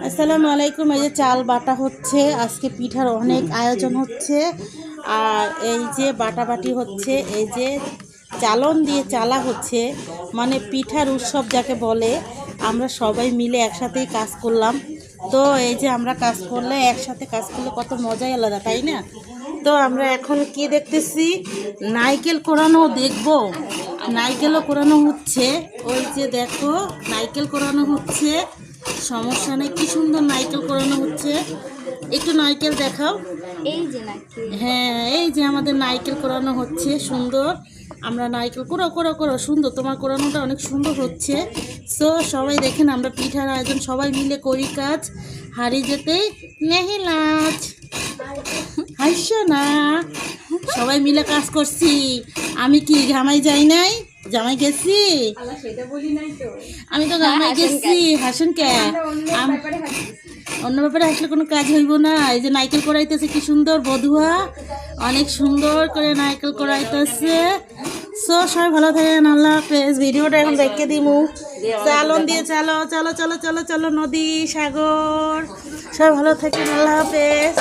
আসসালামু আলাইকুম। এই যে চাল বাটা হচ্ছে, আজকে পিঠার অনেক আয়োজন হচ্ছে। আর এই যে বাটাবাটি হচ্ছে, এই যে চালন দিয়ে চালা হচ্ছে, মানে পিঠার উৎসব যাকে বলে। আমরা সবাই মিলে একসাথেই কাজ করলাম। তো এই যে আমরা কাজ করলে, একসাথে কাজ করলে কত মজাই আলাদা, তাই না? তো আমরা এখন কি দেখতেছি, নারকেল কোরানো দেখবো। নারকেলও কোরানো হচ্ছে, ওই যে দেখো নারকেল কোরানো হচ্ছে। সমস্যা নেই, কি সুন্দর নারকেল কোরানো হচ্ছে। একটু নারকেল দেখাও। এই যে নারকেল, হ্যাঁ, এই যে আমাদের নারকেল কোরানো হচ্ছে সুন্দর। আমরা নারকেল কোরো কোরো কোরো, সুন্দর, তোমার কোরানোটা অনেক সুন্দর হচ্ছে। সো সবাই দেখেন, আমরা পিঠার আয়োজন সবাই মিলে করি কাজ। হারি যেতেই নেহি লাজ, হাসছো না? সবাই মিলে কাজ করছি। আমি কি ঘামাই যাই নাই? জামাই গেছি, আমি তো ঘামাই গেছি। হাসুন কে? অন্য ব্যাপারে আসলে কোনো কাজ হইব না। এই যে নারকেল কড়াইতেছে, কি সুন্দর বধুয়া, অনেক সুন্দর করে নারকেল কড়াইতেছে। সো সবাই ভালো থাকেন, আল্লাহ হাফেজ। ভিডিওটা এখন দেখে দিমু। চালন দিয়ে চলো চলো চলো চলো চলো, নদী সাগর। সবাই ভালো থাকেন, আল্লাহ হাফেজ।